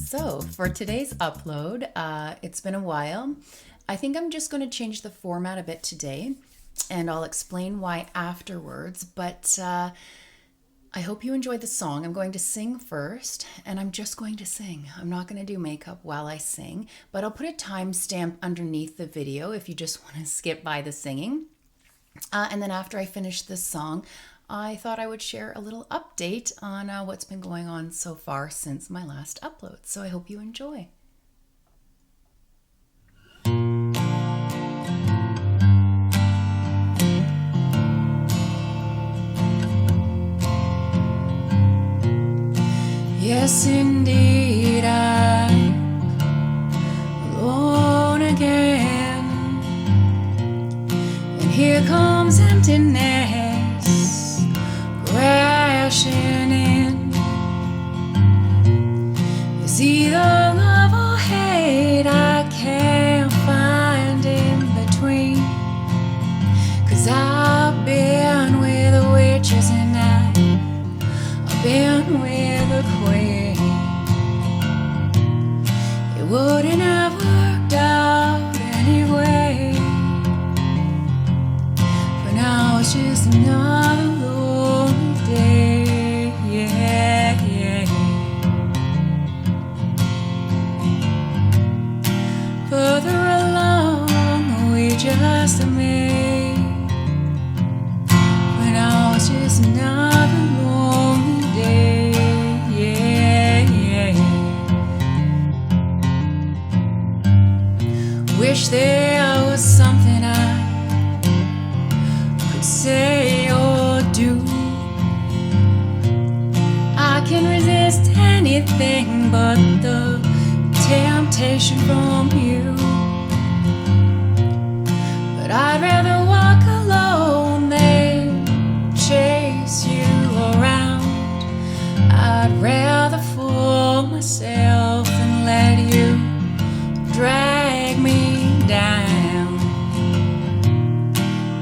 So for today's upload, it's been a while. I think I'm just going to change the format a bit today, and I'll explain why afterwards. But I hope you enjoyed the song. I'm going to sing first, and I'm just going to sing. I'm not going to do makeup while I sing, but I'll put a timestamp underneath the video if you just want to skip by the singing. And then after I finish this song, I thought I would share a little update on what's been going on so far since my last upload. So I hope you enjoy. Yes, indeed, I'm alone again. And here comes emptiness crashing in. It's either love or hate, I can't find in between. 'Cause I've been with the witches and I've been with the queen. It wouldn't have worked out anyway. For now it's just another lonely day. Yeah, yeah. Further along we just made. For now it's just another lonely day. Yeah, yeah. Wish there was something I could say or do. I can resist anything but the temptation from you. But I'd rather walk alone than chase you around. I'd rather fool myself and let you drag me down.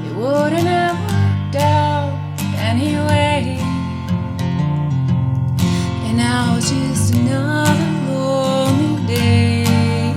It wouldn't have worked out anyway. And now it's just another lonely day.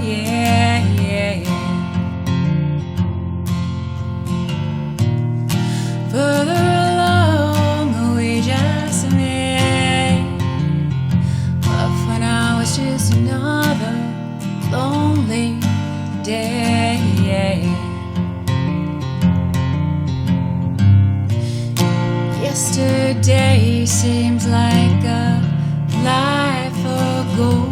Yeah, yeah, yeah. Further along we just met. But for now it's just another lonely day. Yesterday seems like a life ago.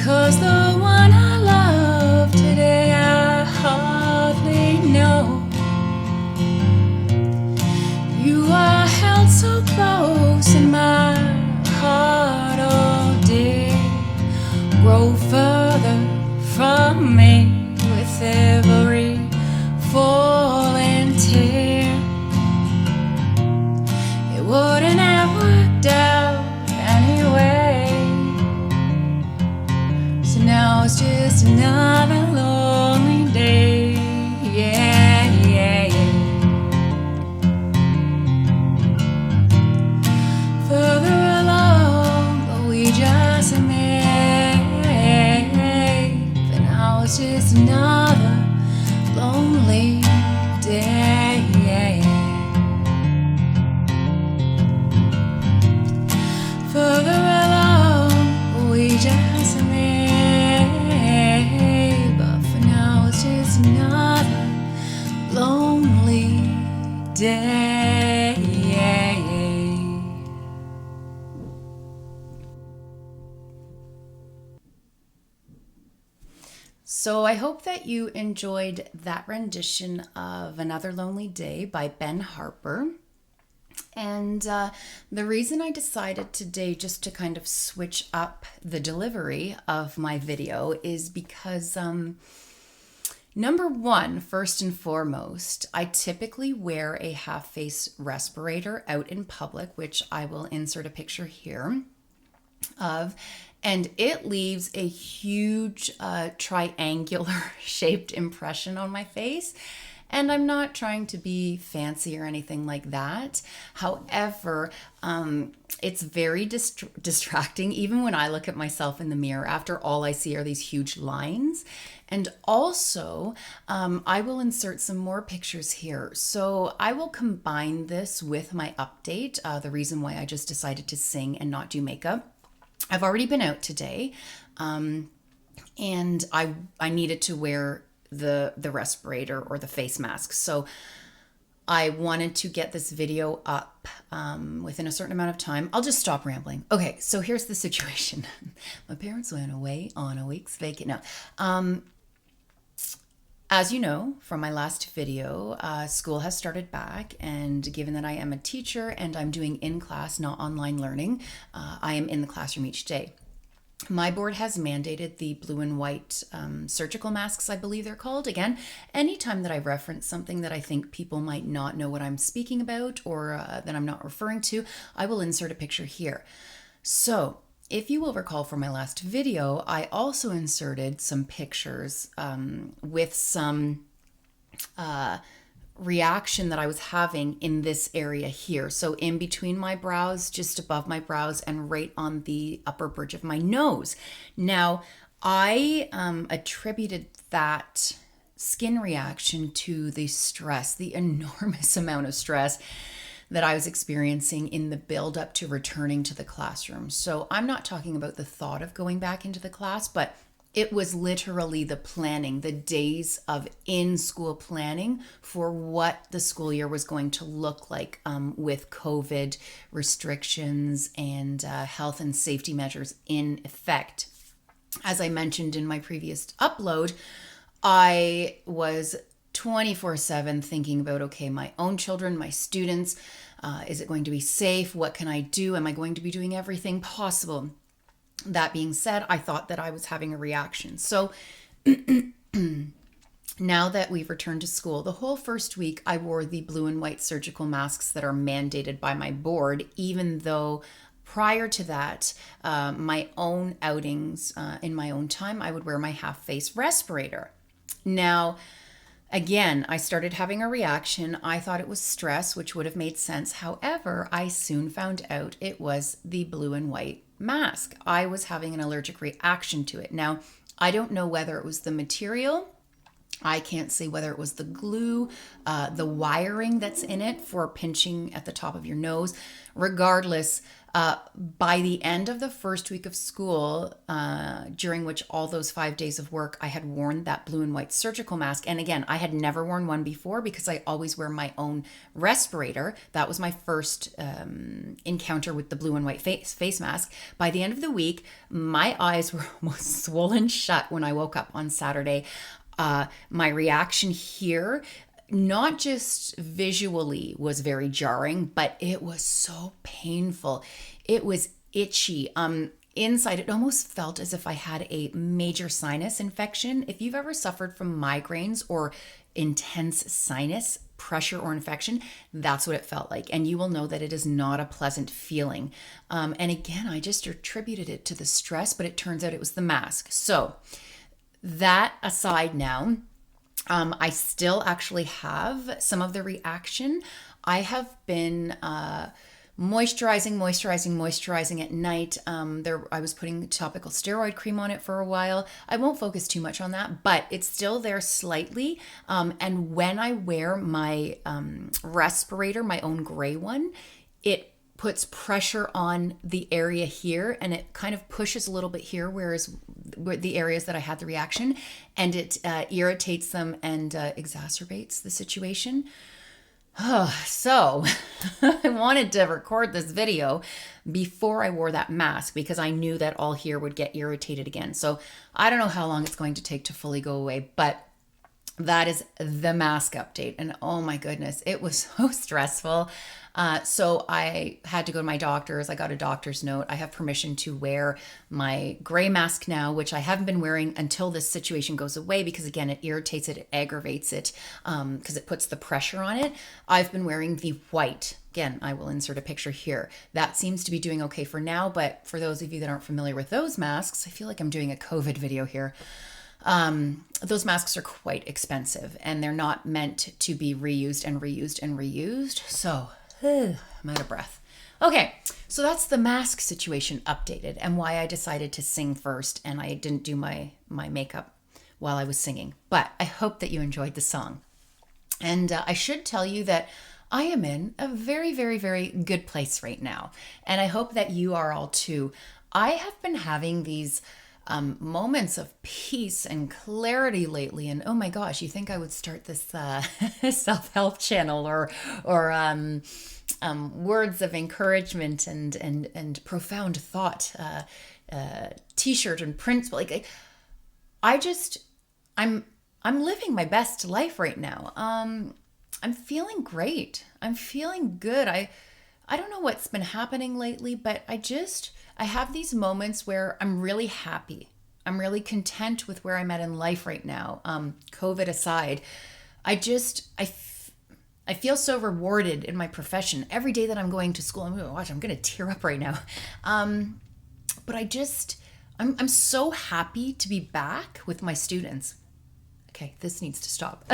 'Cause the one I love today I hardly know. You are held so close in my heart all day. Grow further from me with every falling tear. It wouldn't have worked out anyway. So now it's just another lonely day. Yeah, yeah, yeah. Further along, but we just met. But now it's just another lonely day. Further along, we just met. But for now it's just another lonely day. So I hope that you enjoyed that rendition of Another Lonely Day by Ben Harper. And the reason I decided today just to kind of switch up the delivery of my video is because number one, first and foremost, I typically wear a half-face respirator out in public, which I will insert a picture here of. and it leaves a huge triangular shaped impression on my face. And I'm not trying to be fancy or anything like that. However, it's very distracting, even when I look at myself in the mirror. After all I see are these huge lines. And also, I will insert some more pictures here. So I will combine this with my update, the reason why I just decided to sing and not do makeup. I've already been out today, and I needed to wear the respirator or the face mask. So I wanted to get this video up within a certain amount of time. I'll just stop rambling. Okay, so here's the situation. My parents went away on a week's vacation. No. As you know from my last video, school has started back, and given that I am a teacher and I'm doing in-class, not online learning, I am in the classroom each day. My board has mandated the blue and white surgical masks, I believe they're called. Again, anytime that I reference something that I think people might not know what I'm speaking about or that I'm not referring to, I will insert a picture here. So if you will recall from my last video, I also inserted some pictures with some reaction that I was having in this area here. So in between my brows, just above my brows, and right on the upper bridge of my nose. Now, I attributed that skin reaction to the stress, the enormous amount of stress that I was experiencing in the build up to returning to the classroom. So I'm not talking about the thought of going back into the class, but it was literally the planning, the days of in-school planning for what the school year was going to look like with COVID restrictions and health and safety measures in effect. As I mentioned in my previous upload, I was 24/7 thinking about, okay, my own children, my students, is it going to be safe? What can I do? Am I going to be doing everything possible? That being said, I thought that I was having a reaction. So now that we've returned to school, the whole first week I wore the blue and white surgical masks that are mandated by my board, even though prior to that, my own outings in my own time, I would wear my half-face respirator. Now, again, I started having a reaction. I thought it was stress, which would have made sense. However, I soon found out it was the blue and white mask. I was having an allergic reaction to it. Now, I don't know whether it was the material. I can't say whether it was the glue, the wiring that's in it for pinching at the top of your nose. Regardless, by the end of the first week of school, during which all those 5 days of work, I had worn that blue and white surgical mask. And again, I had never worn one before because I always wear my own respirator. That was my first encounter with the blue and white face mask. By the end of the week, my eyes were almost swollen shut when I woke up on Saturday. My reaction here, not just visually, was very jarring, but it was so painful. It was itchy. Inside, it almost felt as if I had a major sinus infection. If you've ever suffered from migraines or intense sinus pressure or infection, that's what it felt like. And you will know that it is not a pleasant feeling. And again, I just attributed it to the stress, but it turns out it was the mask. So that aside now, I still actually have some of the reaction. I have been moisturizing at night. I was putting topical steroid cream on it for a while. I won't focus too much on that, but it's still there slightly. And when I wear my respirator, my own gray one, it puts pressure on the area here, and it kind of pushes a little bit here, whereas the areas that I had the reaction, and it irritates them and exacerbates the situation. So I wanted to record this video before I wore that mask because I knew that all here would get irritated again. So I don't know how long it's going to take to fully go away, but that is the mask update. And oh my goodness, it was so stressful. So I had to go to my doctor's. I got a doctor's note. I have permission to wear my gray mask now, which I haven't been wearing until this situation goes away because, again, it irritates it, it aggravates it because it puts the pressure on it. I've been wearing the white Again, I will insert a picture here. That seems to be doing okay for now, but for those of you that aren't familiar with those masks, I feel like I'm doing a COVID video here. Those masks are quite expensive and they're not meant to be reused and reused and reused. So I'm out of breath. Okay, so that's the mask situation updated and why I decided to sing first and I didn't do my makeup while I was singing. But I hope that you enjoyed the song. And I should tell you that I am in a very, very, very good place right now. And I hope that you are all too. I have been having these moments of peace and clarity lately. And oh my gosh, you think I would start this self-help channel or words of encouragement and profound thought t-shirt and prints. Like I'm living my best life right now. I'm feeling great. I'm feeling good. I don't know what's been happening lately, but I have these moments where I'm really happy. I'm really content with where I'm at in life right now. COVID aside, I feel so rewarded in my profession. Every day that I'm going to school, I'm going to tear up right now. But I'm so happy to be back with my students. Okay, this needs to stop.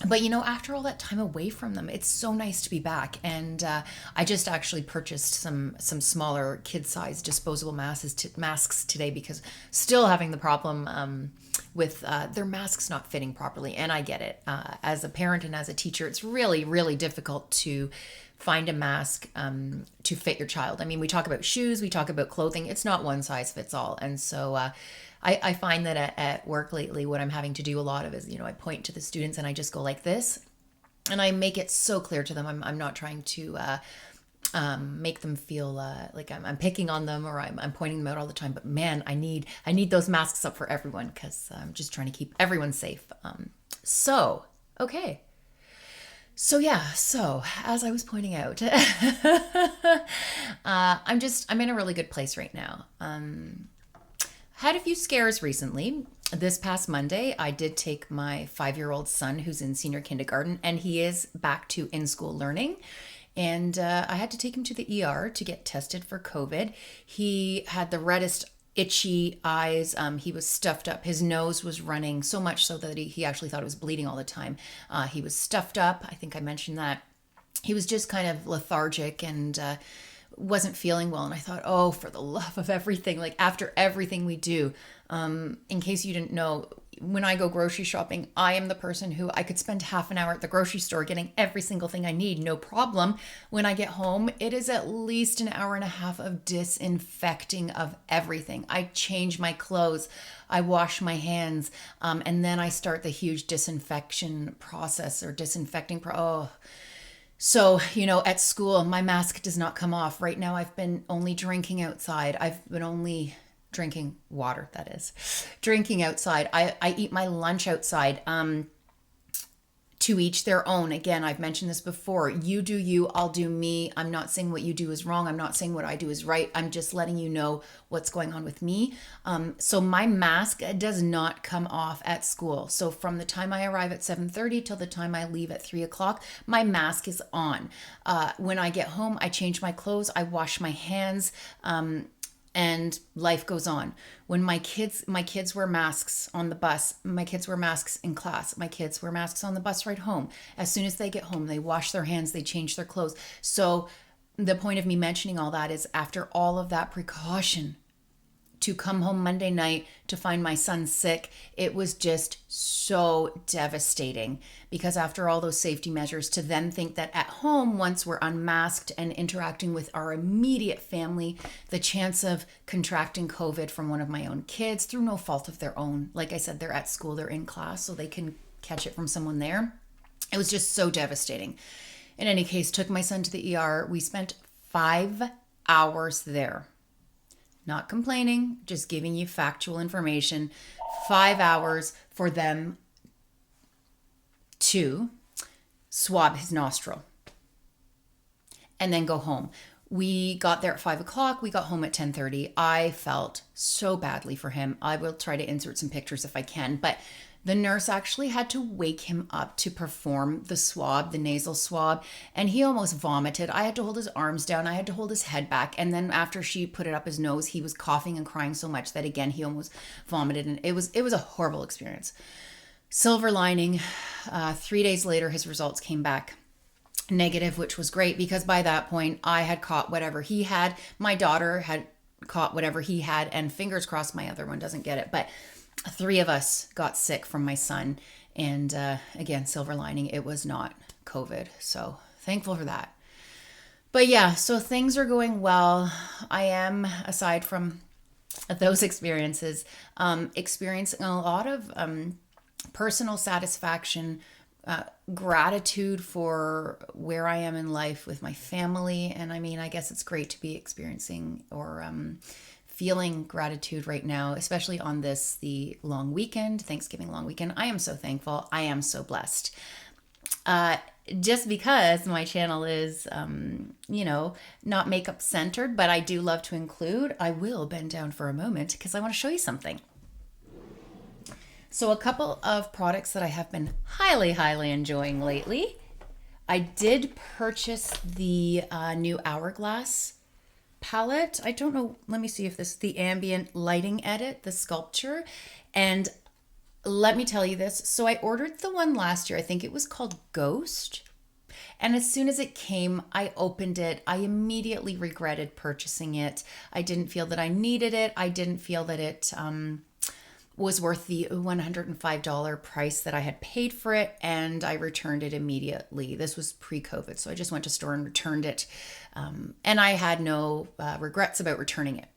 But after all that time away from them, it's so nice to be back. And I just actually purchased some smaller kid-sized disposable masks today because still having the problem with their masks not fitting properly. And I get it. As a parent and as a teacher, it's really, really difficult to find a mask to fit your child. I mean, we talk about shoes, we talk about clothing. It's not one size fits all. And so I find that at work lately, what I'm having to do a lot of is, I point to the students and I just go like this, and I make it so clear to them. I'm not trying to make them feel like I'm picking on them or I'm pointing them out all the time. But man, I need those masks up for everyone because I'm just trying to keep everyone safe. Okay. So as I was pointing out, I'm in a really good place right now. Had a few scares recently. This past Monday, I did take my 5-year-old son who's in senior kindergarten, and he is back to in-school learning. And I had to take him to the ER to get tested for COVID. He had the reddest, itchy eyes. He was stuffed up. His nose was running so much so that he actually thought it was bleeding all the time. He was stuffed up. I think I mentioned that. He was just kind of lethargic and wasn't feeling well. And I thought, oh, for the love of everything, like after everything we do, in case you didn't know, when I go grocery shopping, I am the person who I could spend half an hour at the grocery store getting every single thing I need, no problem. When I get home, it is at least an hour and a half of disinfecting of everything. I change my clothes, I wash my hands, and then I start the huge disinfection process or disinfecting So, at school, my mask does not come off. Right now, I've been only drinking outside. I've been only drinking water, that is. Drinking outside. I eat my lunch outside. To each their own. Again, I've mentioned this before. You do you, I'll do me. I'm not saying what you do is wrong. I'm not saying what I do is right. I'm just letting you know what's going on with me. So my mask does not come off at school. So from the time I arrive at 7:30 till the time I leave at 3 o'clock, my mask is on. When I get home, I change my clothes, I wash my hands, and life goes on. When my kids wear masks on the bus, my kids wear masks in class, my kids wear masks on the bus ride home. As soon as they get home, they wash their hands, they change their clothes. So the point of me mentioning all that is after all of that precaution, to come home Monday night to find my son sick, it was just so devastating because after all those safety measures, to then think that at home, once we're unmasked and interacting with our immediate family, the chance of contracting COVID from one of my own kids through no fault of their own, like I said, they're at school, they're in class, so they can catch it from someone there. It was just so devastating. In any case, took my son to the ER. We spent 5 hours there. Not complaining, just giving you factual information. 5 hours for them to swab his nostril and then go home. We got there at 5 o'clock. We got home at 10:30. I felt so badly for him. I will try to insert some pictures if I can, but the nurse actually had to wake him up to perform the swab, the nasal swab, and he almost vomited. I had to hold his arms down. I had to hold his head back. And then after she put it up his nose, he was coughing and crying so much that again, he almost vomited. And it was a horrible experience. Silver lining, 3 days later, his results came back negative, which was great because by that point I had caught whatever he had. My daughter had caught whatever he had, and fingers crossed my other one doesn't get it. But three of us got sick from my son. And again, silver lining, it was not COVID. So thankful for that. But yeah, so things are going well. I am, aside from those experiences, experiencing a lot of personal satisfaction, gratitude for where I am in life with my family. And I mean, I guess it's great to be experiencing or feeling gratitude right now, especially on the long weekend, Thanksgiving long weekend. I am so thankful. I am so blessed. Just because my channel is, not makeup centered, but I do love to include, I will bend down for a moment because I want to show you something. So a couple of products that I have been highly, highly enjoying lately. I did purchase the new Hourglass palette. I don't know. Let me see if this is the Ambient Lighting Edit, the sculpture. And let me tell you this. So I ordered the one last year. I think it was called Ghost. And as soon as it came, I opened it. I immediately regretted purchasing it. I didn't feel that I needed it. I didn't feel that it was worth the $105 price that I had paid for it, and I returned it immediately. This was pre-COVID, so I just went to store and returned it, and I had no regrets about returning it.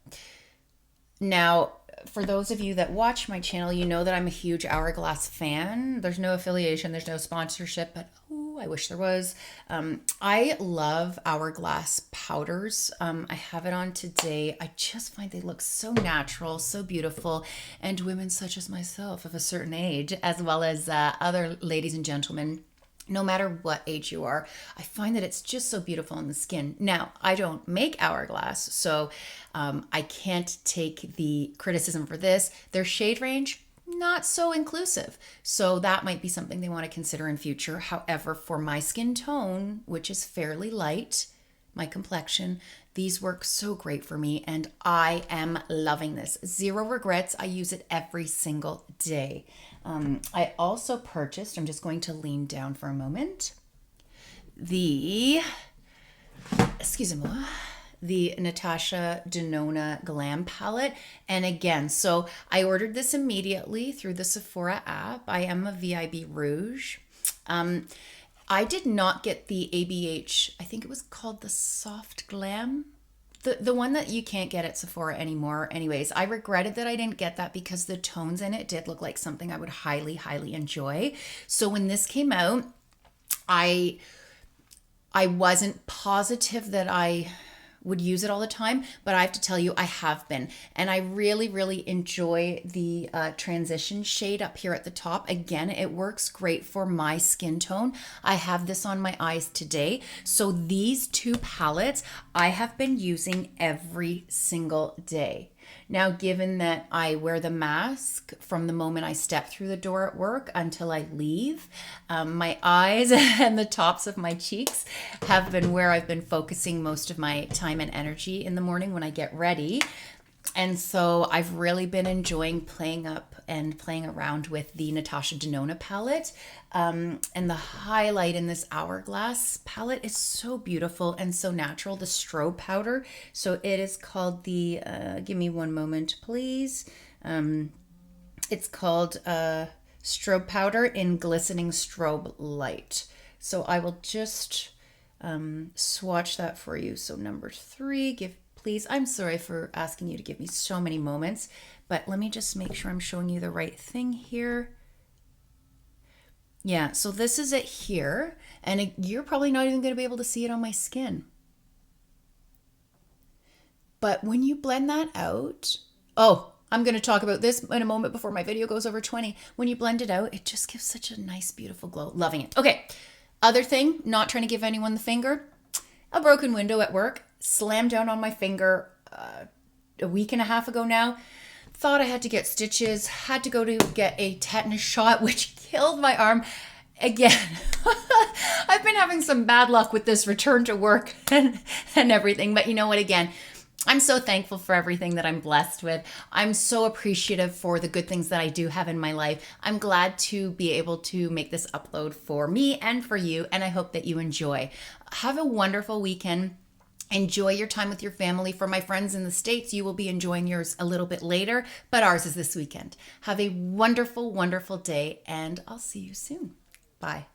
Now, for those of you that watch my channel, you know that I'm a huge Hourglass fan. There's no affiliation, there's no sponsorship, but I wish there was. I love Hourglass powders. I have it on today. I just find they look so natural, so beautiful, and women such as myself of a certain age, as well as other ladies and gentlemen, no matter what age you are, I find that it's just so beautiful on the skin. Now, I don't make Hourglass, so I can't take the criticism for this. Their shade range, not so inclusive. So that might be something they want to consider in future. However, for my skin tone, which is fairly light, my complexion, these work so great for me, and I am loving this. Zero regrets. I use it every single day. I also purchased, I'm just going to lean down for a moment, the Natasha Denona Glam Palette. And again, so I ordered this immediately through the Sephora app. I am a VIB Rouge. I did not get the ABH, I think it was called the Soft Glam. The one that you can't get at Sephora anymore. Anyways, I regretted that I didn't get that because the tones in it did look like something I would highly, highly enjoy. So when this came out, I wasn't positive that I would use it all the time, but I have to tell you, I have been. And I really, really enjoy the transition shade up here at the top. Again, it works great for my skin tone. I have this on my eyes today. So these two palettes I have been using every single day. Now, given that I wear the mask from the moment I step through the door at work until I leave, my eyes and the tops of my cheeks have been where I've been focusing most of my time and energy in the morning when I get ready. And so I've really been enjoying playing up and playing around with the Natasha Denona palette. And the highlight in this Hourglass palette is so beautiful and so natural, the strobe powder. So it is called the, give me one moment, please. It's called strobe powder in glistening strobe light. So I will just swatch that for you. So number 3, please, I'm sorry for asking you to give me so many moments, but let me just make sure I'm showing you the right thing here. Yeah, so this is it here, and you're probably not even going to be able to see it on my skin. But when you blend that out, I'm going to talk about this in a moment before my video goes over 20. When you blend it out, it just gives such a nice, beautiful glow. Loving it. Okay, other thing, not trying to give anyone the finger, a broken window at work. slammed down on my finger a week and a half ago now. Thought I had to get stitches, had to go to get a tetanus shot, which killed my arm. Again, I've been having some bad luck with this return to work and everything. But you know what? Again, I'm so thankful for everything that I'm blessed with. I'm so appreciative for the good things that I do have in my life. I'm glad to be able to make this upload for me and for you, and I hope that you enjoy. Have a wonderful weekend. Enjoy your time with your family. For my friends in the States, you will be enjoying yours a little bit later, but ours is this weekend. Have a wonderful, wonderful day, and I'll see you soon. Bye.